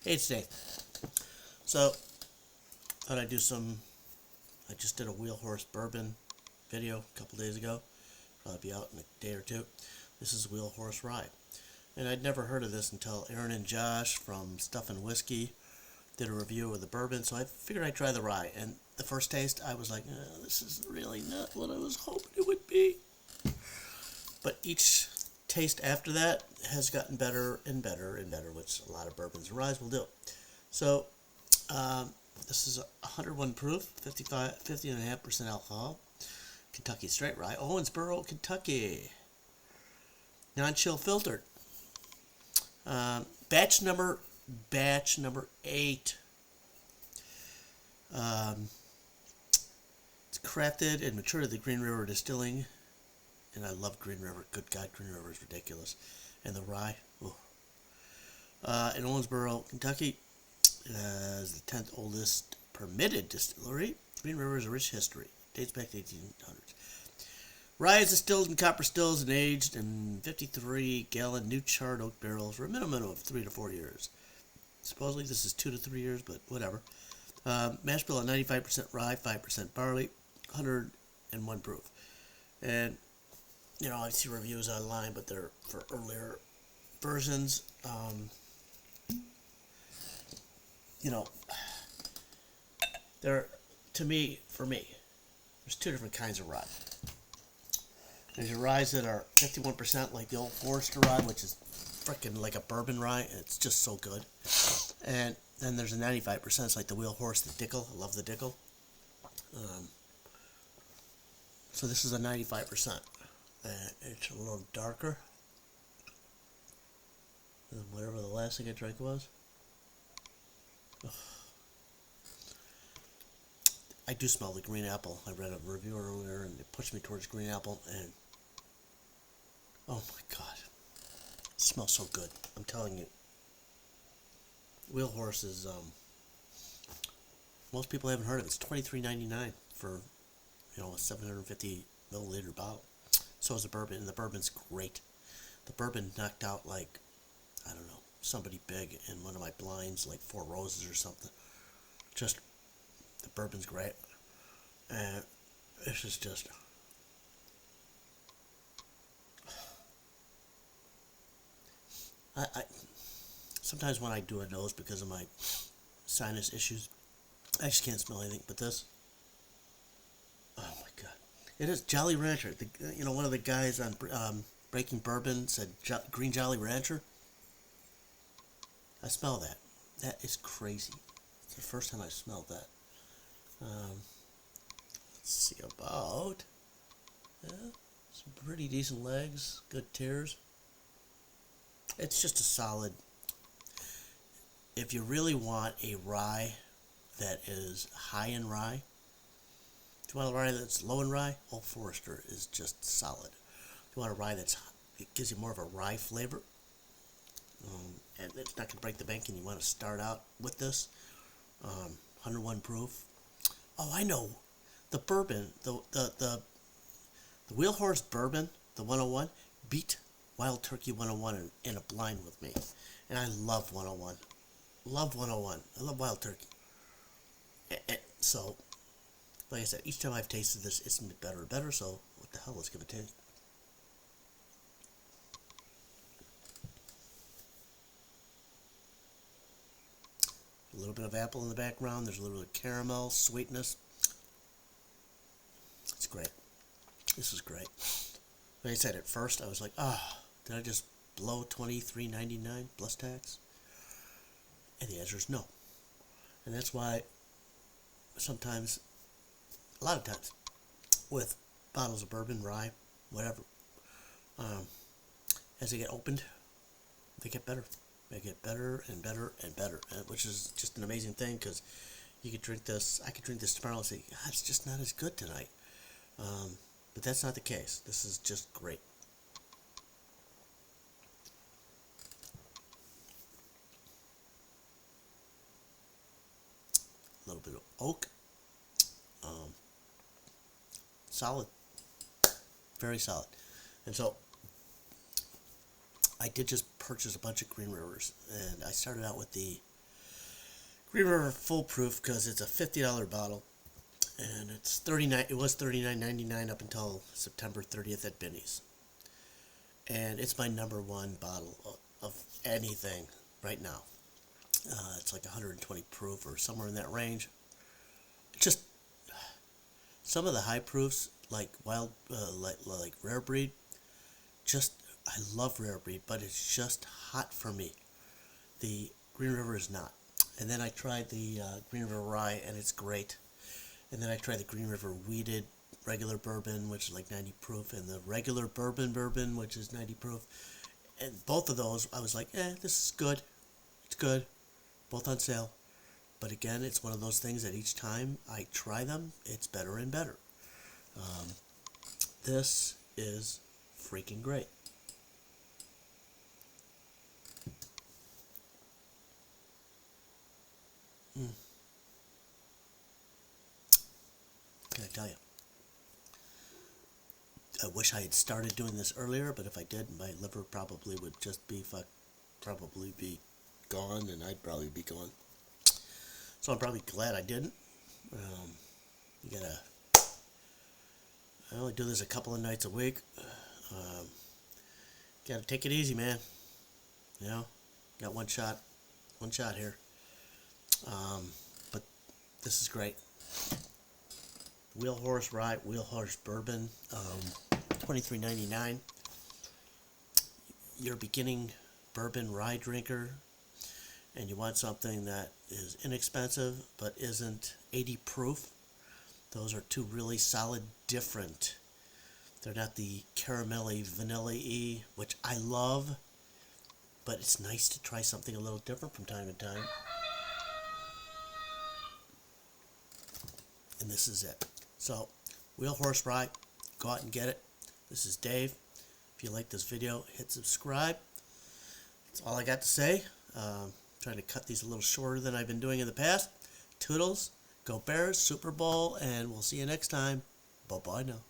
Hey, it's Dave. So, thought I'd do I just did a Wheel Horse Bourbon video a couple days ago. Probably be out in a day or two. This is Wheel Horse Rye. And I'd never heard of this until Aaron and Josh from Stuff and Whiskey did a review of the bourbon, so I figured I'd try the rye. And the first taste, I was like, this is really not what I was hoping it would be. But each taste after that has gotten better and better and better, which a lot of bourbons and ryes will do. So, this is 101 proof, 50.5% alcohol. Kentucky Straight Rye, Owensboro, Kentucky. Non-chill filtered. Batch number 8. It's crafted and matured at the Green River Distilling, and I love Green River. Good God, Green River is ridiculous. And the rye, in Owensboro, Kentucky, as the 10th oldest permitted distillery. Green River has a rich history. Dates back to the 1800s. Rye is distilled in copper stills and aged in 53-gallon new charred oak barrels for a minimum of 3 to 4 years. Supposedly this is 2 to 3 years, but whatever. Mash bill at 95% rye, 5% barley, 101 proof. And, I see reviews online, but they're for earlier versions. For me, there's two different kinds of rye. There's your ryes that are 51%, like the Old Forester rye, which is freaking like a bourbon rye, and it's just so good. And then there's a 95%, it's like the Wheel Horse, the Dickel. I love the Dickel. So this is a 95%. It's a little darker than whatever the last thing I drank was. Ugh. I do smell the green apple. I read a review earlier and it pushed me towards green apple, and oh my God, it smells so good. I'm telling you. Wheel Horse is, most people haven't heard of it. It's $23.99 for, a 750 milliliter bottle. So is the bourbon, and the bourbon's great. The bourbon knocked out somebody big in one of my blinds, like Four Roses or something. Just, the bourbon's great. And this is just, I sometimes when I do a nose because of my sinus issues, I just can't smell anything but this. Oh my God. It is Jolly Rancher. One of the guys on Breaking Bourbon said Green Jolly Rancher. I smell that. That is crazy. It's the first time I smelled that. Let's see about. Some pretty decent legs. Good tears. It's just a solid. If you really want a rye that is high in rye, if you want a rye that's low in rye, Old Forester is just solid. If you want a rye it gives you more of a rye flavor, and it's not going to break the bank, and you want to start out with this, 101 proof. Oh, I know. The bourbon, the Wheel Horse Bourbon, the 101, beat Wild Turkey 101 in a blind with me. And I love 101. Love 101. I love Wild Turkey. So, like I said, each time I've tasted this, it's been better and better, so what the hell, let's give it a taste. A little bit of apple in the background. There's a little bit of caramel, sweetness. It's great. This is great. Like I said, at first I was like, did I just blow $23.99 plus tax? And the answer is no. And that's why sometimes, a lot of times, with bottles of bourbon, rye, whatever, as they get opened, they get better. They get better and better and better, which is just an amazing thing, because you could drink this, I could drink this tomorrow and say, it's just not as good tonight. But that's not the case. This is just great. A little bit of oak. Solid. Very solid. And so, I did just purchase a bunch of Green Rivers, and I started out with the Green River Foolproof because it's a $50 bottle, and it's 39. It was $39.99 up until September 30th at Binny's, and it's my number one bottle of anything right now. It's like 120 proof or somewhere in that range. Just some of the high proofs, like like Rare Breed. Just I love Rare Breed, but it's just hot for me. The Green River is not. And then I tried the Green River Rye, and it's great. And then I tried the Green River Wheated regular bourbon, which is like 90 proof, and the regular bourbon, which is 90 proof. And both of those, I was like, this is good. It's good. Both on sale. But again, it's one of those things that each time I try them, it's better and better. This is freaking great. Can I tell you? I wish I had started doing this earlier, but if I did, my liver probably would just be probably be gone, and I'd probably be gone. So I'm probably glad I didn't. You gotta. I only do this a couple of nights a week. Gotta take it easy, man. You know, got one shot here. But this is great. Wheel Horse Rye, Wheel Horse Bourbon, $23.99. You're a beginning bourbon rye drinker, and you want something that is inexpensive but isn't 80 proof. Those are two really solid, different. They're not the caramelly, vanilla-y, which I love, but it's nice to try something a little different from time to time. And this is it. So, Wheel Horse Rye, go out and get it. This is Dave. If you like this video, hit subscribe. That's all I got to say. Trying to cut these a little shorter than I've been doing in the past. Toodles, go Bears, Super Bowl, and we'll see you next time. Bye-bye now.